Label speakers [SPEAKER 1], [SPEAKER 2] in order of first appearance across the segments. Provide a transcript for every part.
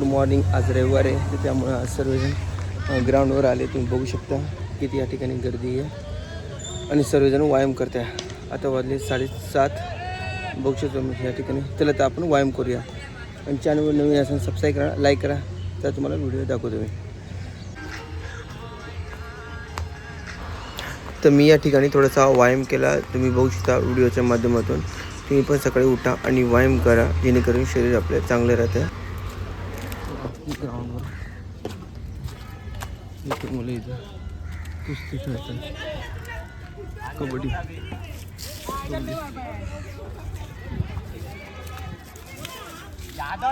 [SPEAKER 1] Morning, आज रविवार आहे तर त्यामुळं आज सर्वजण ग्राउंडवर आले. तुम्ही बघू शकता किती या ठिकाणी गर्दी आहे आणि सर्वजण व्यायाम करत आहे. आता वाजले 7:30. बघू शकतो मी या ठिकाणी. चला तर आपण व्यायाम करूया. आणि चॅनलवर नवीन असेल सबस्क्राईब करा, लाईक करा, तर तुम्हाला व्हिडिओ दाखवतो मी. तर मी या ठिकाणी थोडासा व्यायाम केला. तुम्ही बघू शकता व्हिडिओच्या माध्यमातून. तुम्ही पण सकाळी उठा आणि व्यायाम करा, जेणेकरून शरीर आपले चांगले राहते. ग्राउंडवर इथे मुलं इथं कुस्ती खेळतात, कबड्डी.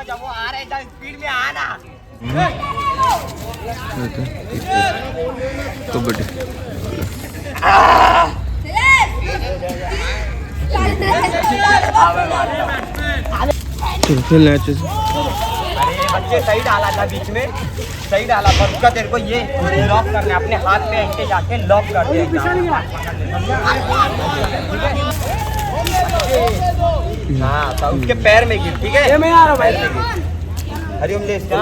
[SPEAKER 2] जब वो आ रहे हैं स्पीड में आना.
[SPEAKER 1] कबड्डी खेलना है.
[SPEAKER 2] अरे बच्चे सही डाला था बीच में, सही डाला पर उसका तेरे को ये लॉक करना है अपने हाथ पे ऐसे जाके लॉक कर दे. हाँ तो उसके पैर में गिर. ठीक है, मैं आ रहा भाई. हरिओम ले ऐसा कर.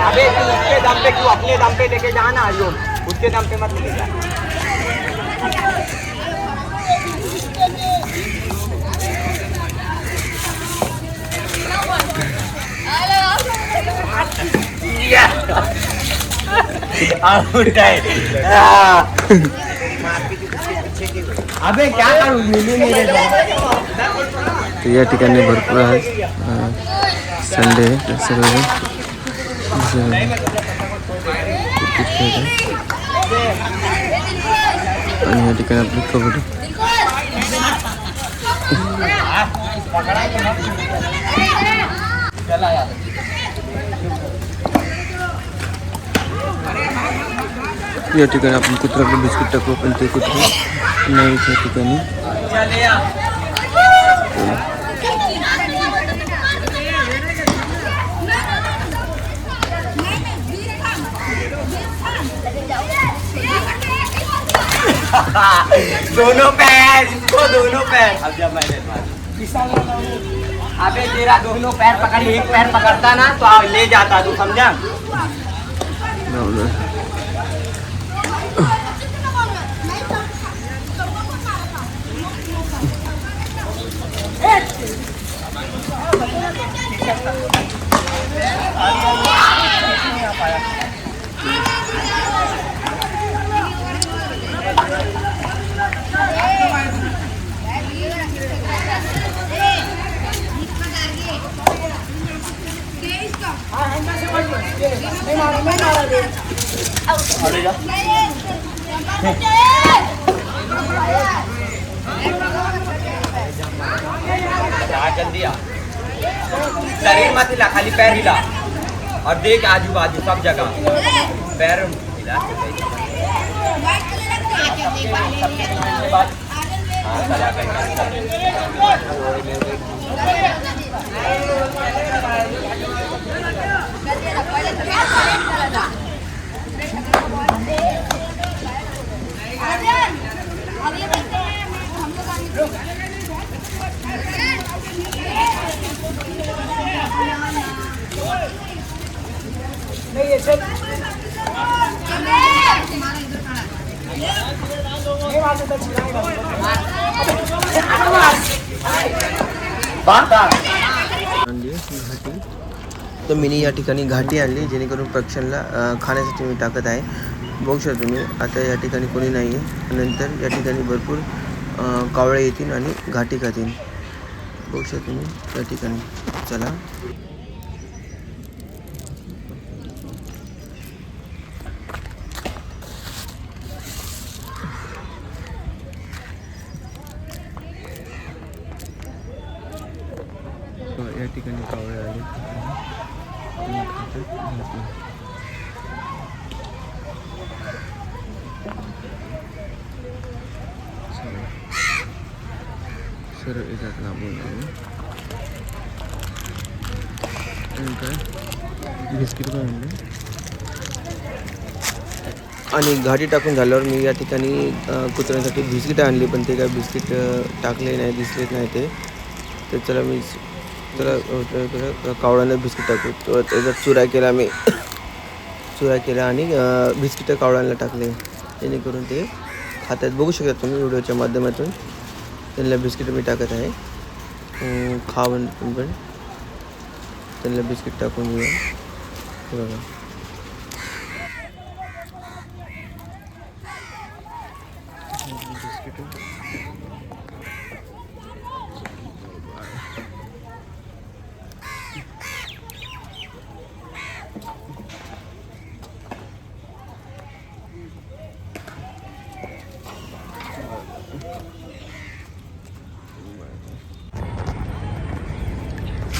[SPEAKER 2] अबे तू उसके दम पे, तू अपने दम पे लेके जाना. हरिओम उसके दम पे मत लेके जा. अबे क्या करूं, मिली नहीं रे.
[SPEAKER 1] तर या ठिकाणी भरपूर आज संडे आहे, सर्वजण क्रिकेट खेळतात. आणि या ठिकाणी आपली कबड्डी. या ठिकाणी आपण कुत्र्याला बिस्किट टाकू, पण ते कुत्रे नाही त्या ठिकाणी.
[SPEAKER 2] दोनों पैर, इसको दोनों पैर. अब जब मैंने अबे तेरा दोनों पैर पकड़, एक पैर पकड़ता ना तो ले जाता, तू समझा. जल्दी आ. शरीर मत हिला, खाली पैर हिला और देख आजू बाजू सब जगह पैर हिला.
[SPEAKER 1] तर मी या ठिकाणी घाटी आणली, जेणेकरून पक्ष्यांना खाण्यासाठी मी टाकत आहे. बघू शकता तुम्ही. आता या ठिकाणी कोणी नाही आहे. नंतर या ठिकाणी भरपूर कावळे येतील आणि घाटी खातील. बघू शकता तुम्ही या ठिकाणी. चला या ठिकाणी कावळे आले. सर येतात लांबून काय बिस्किट पण आणले. आणि घाटी टाकून झाल्यावर मी या ठिकाणी कुत्र्यांसाठी बिस्किट आणली, पण ते काय बिस्किट टाकले नाही, दिसलेच नाही ते. तर चला मी चला कावळ्याला बिस्किट टाकू. तर त्याचा चुरा केला मी, चुरा केला आणि बिस्किटं कावळ्यांना टाकले जेणेकरून ते खातात. बघू शकता तुम्ही व्हिडिओच्या माध्यमातून. त्यांना बिस्किट मी टाकत आहे. खावण पण त्यांना बिस्किट टाकून घेऊया. हे बघा.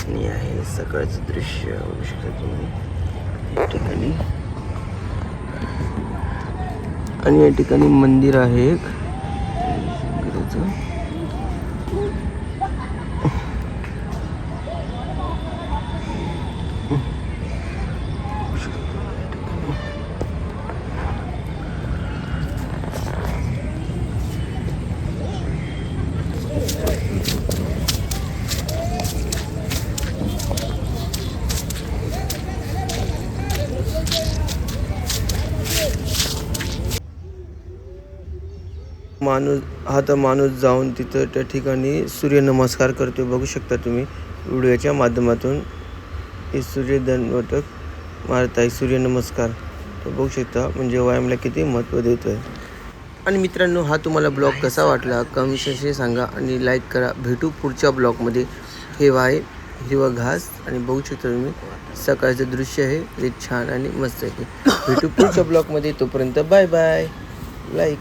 [SPEAKER 1] आणि आहे सकाळचं दृश्य बघू शकता तुम्ही या ठिकाणी. आणि या ठिकाणी मंदिर आहे एक शंकराचं. माणूस जाऊन तिथं त्या ठिकाणी सूर्यनमस्कार करतो. बघू शकता तुम्ही व्हिडिओच्या माध्यमातून. हे सूर्यदंडवटक मारत आहे, सूर्यनमस्कार. तो बघू शकता म्हणजे व्यायामाला किती महत्त्व देतो आहे. आणि मित्रांनो, हा तुम्हाला ब्लॉग कसा वाटला कमेंटशी सांगा आणि लाईक करा. भेटू पुढच्या ब्लॉगमध्ये. हे आहे हिरवा घास आणि बघू शकता तुम्ही सकाळचं दृश्य आहे, ते छान आणि मस्त आहे. भेटू पुढच्या ब्लॉगमध्ये. तोपर्यंत बाय बाय. लाईक